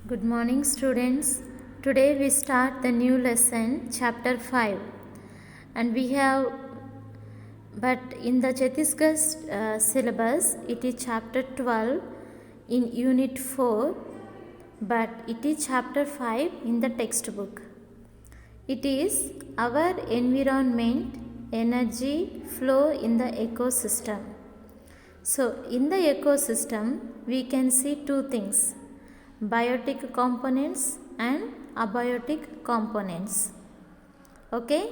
Good morning, students. Today we start the new lesson, chapter 5. And but in the Chhattisgarh syllabus, it is chapter 12 in unit 4, but it is chapter 5 in the textbook. It is our environment, energy, flow in the ecosystem. So, in the ecosystem, we can see two things: biotic components and abiotic components. Okay,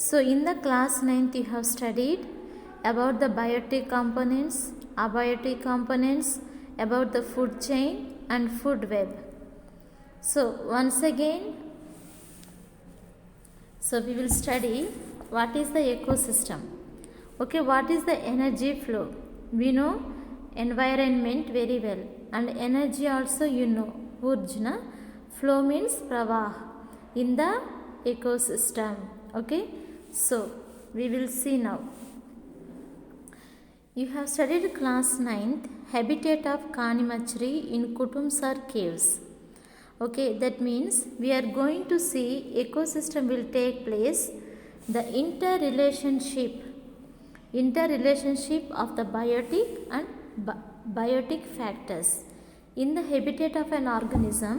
so in the class 9th you have studied about the biotic components, abiotic components, about the food chain and food web. So once again, we will study what is the ecosystem. Okay, what is the energy flow? We know environment very well, and energy also you know. Urjna, flow means pravah in the ecosystem. Okay, so we will see now. You have studied class 9th, habitat of Kanimachri in Kutumsar caves. Okay, that means we are going to see ecosystem will take place, the interrelationship of the biotic and biotic factors in the habitat of an organism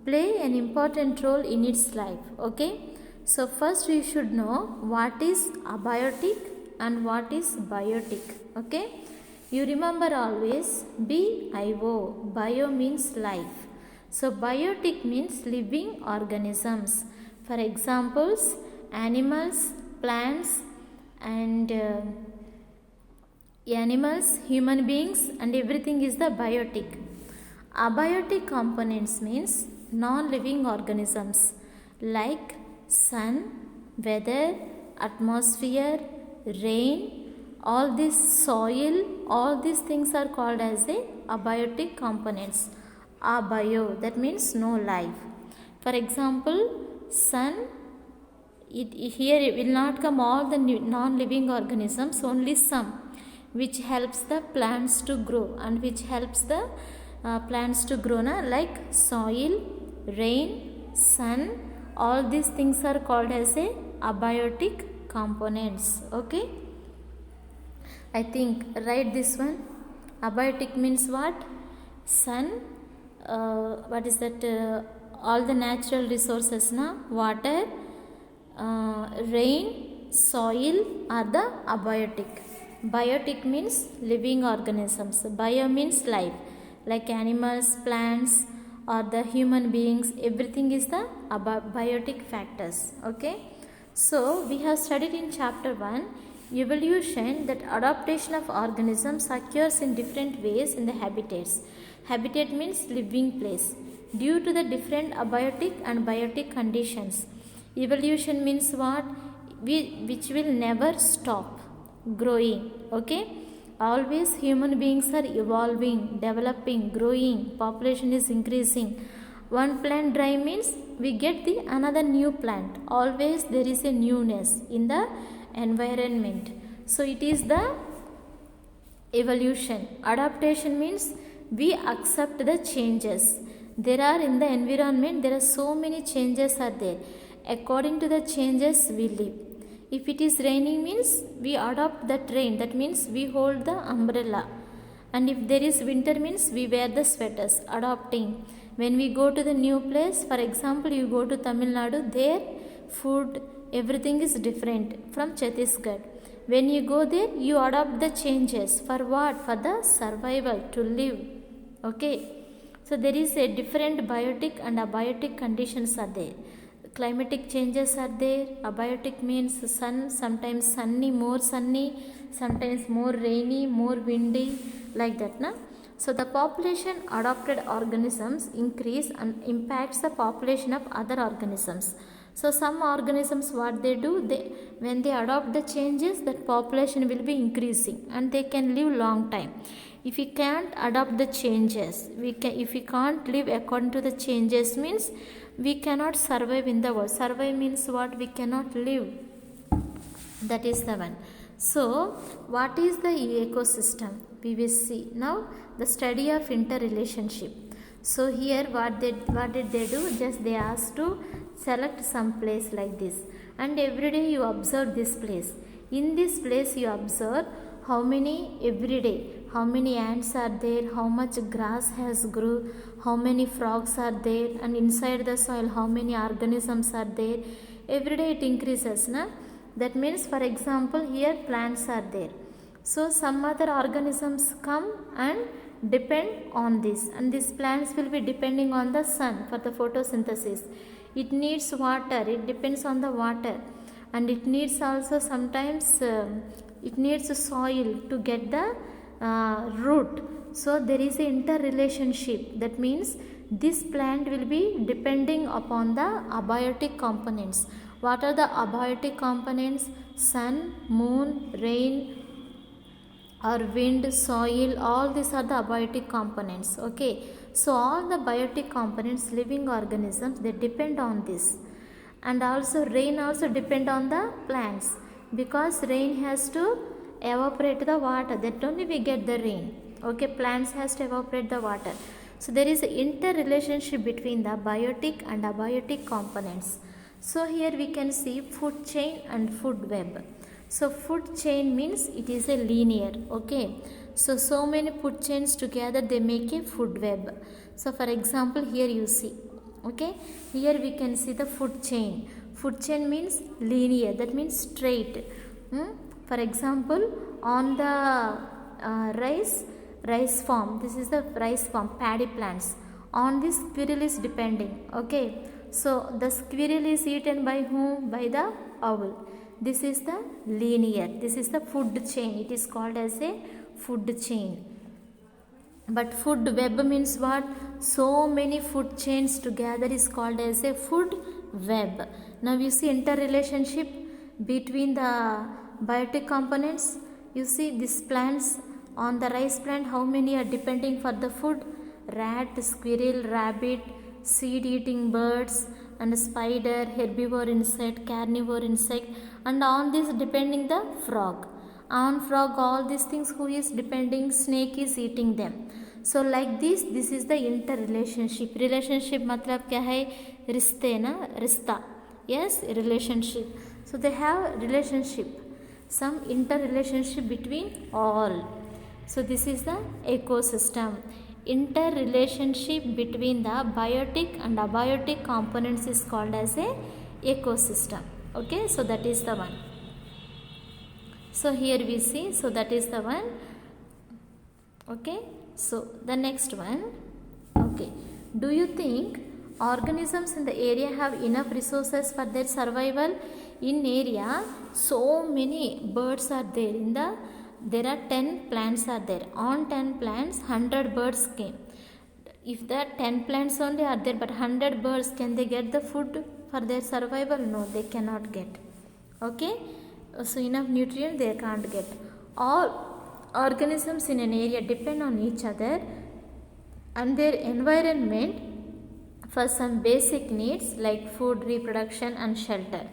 play an important role in its life. Okay, so first we should know what is abiotic and what is biotic. Okay, you remember always bio, bio means life. So biotic means living organisms. For examples, animals, plants, and animals, human beings, and everything is the biotic. Abiotic components means non-living organisms like sun, weather, atmosphere, rain, all this soil, all these things are called as the abiotic components. Abio, that means no life. For example, sun, here it will not come all the non-living organisms, only some, which helps the plants to grow and which helps the plants to grow, like soil, rain, sun, all these things are called as a abiotic components. Okay, I think write this one. Abiotic means what? Sun, what is that? All the natural resources, water, rain, soil are the abiotic. Biotic means living organisms. Bio means life, like animals, plants, or the human beings. Everything is the biotic factors. Okay, so we have studied in chapter 1 evolution, that adaptation of organisms occurs in different ways in the habitats. Habitat means living place, due to the different abiotic and biotic conditions. Evolution means what? Which will never stop growing. Okay, always human beings are evolving, developing, growing, population is increasing. One plant die means we get the another new plant. Always there is a newness in the environment. So it is the evolution. Adaptation means we accept the changes. There are in the environment, there are so many changes are there. According to the changes we live. If it is raining means we adopt that rain, that means we hold the umbrella. And if there is winter means we wear the sweaters, adopting. When we go to the new place, for example you go to Tamil Nadu, there food, everything is different from Chhattisgarh. When you go there, you adopt the changes. For what? For the survival, to live. Okay, so there is a different biotic and abiotic conditions are there. Climatic changes are there. Abiotic means sun, sometimes sunny, sometimes more rainy, more windy, like that. So the population adopted organisms increase and impacts the population of other organisms. So some organisms, what they do, when they adopt the changes, that population will be increasing and they can live long time. If we can't adopt the changes, if we can't live according to the changes, means we cannot survive in the world. Survive means what? We cannot live. That is the one. So what is the ecosystem? We will see now the study of interrelationship. So here what did they do? Just they asked to select some place like this, and every day you observe this place. In this place you observe how many every day, how many ants are there, how much grass has grew, how many frogs are there, and inside the soil how many organisms are there. Every day it increases, na? That means, for example, here plants are there. So some other organisms come and depend on this, and these plants will be depending on the sun for the photosynthesis. It needs water, it depends on the water, and it needs also sometimes it needs soil to get the root. So there is a interrelationship. That means this plant will be depending upon the abiotic components. What are the abiotic components? Sun, moon, rain, or wind, soil, all these are the abiotic components. Okay, so all the biotic components, living organisms, they depend on this. And also rain also depend on the plants, because rain has to evaporate the water, that only we get the rain. Okay, plants has to evaporate the water. So there is an interrelationship between the biotic and abiotic components. So here we can see food chain and food web. So food chain means it is a linear. Okay, so many food chains together they make a food web. So for example, here you see, okay, here we can see the food chain. Food chain means linear, that means straight. For example, on the rice farm, this is the rice farm, paddy plants. On this squirrel is depending. Okay, so the squirrel is eaten by whom? By the owl. This is the linear, this is the food chain. It is called as a food chain. But food web means what? So many food chains together is called as a food web. Now you see interrelationship between the biotic components. You see these plants, on the rice plant, how many are depending for the food? Rat, squirrel, rabbit, seed eating birds, and spider, herbivore insect, carnivore insect, and on this depending the frog. On frog, all these things who is depending? Snake is eating them. So like this is the interrelationship. Relationship matlab kya hai? Riste na, rista. Yes, relationship. So they have relationship, some interrelationship between all. So this is the ecosystem. Interrelationship between the biotic and abiotic components is called as a ecosystem. Okay, so that is the one. So here we see, so that is the one. Okay, so the next one. Okay, do you think organisms in the area have enough resources for their survival? In area, so many birds are there. There are 10 plants are there. On 10 plants, 100 birds came. If the 10 plants only are there, but 100 birds, can they get the food for their survival? No, they cannot get. Okay, so enough nutrient they can't get. All organisms in an area depend on each other and their environment for some basic needs like food, reproduction, and shelter.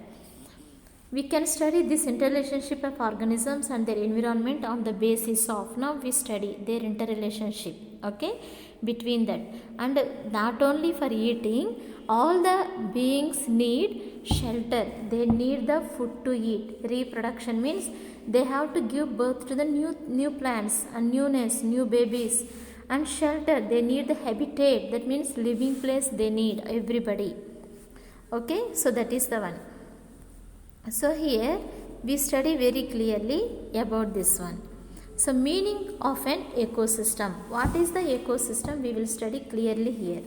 We can study this interrelationship of organisms and their environment on the basis of, now we study their interrelationship, okay, between that. And not only for eating, all the beings need shelter. They need the food to eat. Reproduction means they have to give birth to the new plants and new babies. And shelter, they need the habitat. That means living place they need, everybody. Okay, so that is the one. So here we study very clearly about this one. So meaning of an ecosystem. What is the ecosystem? We will study clearly here.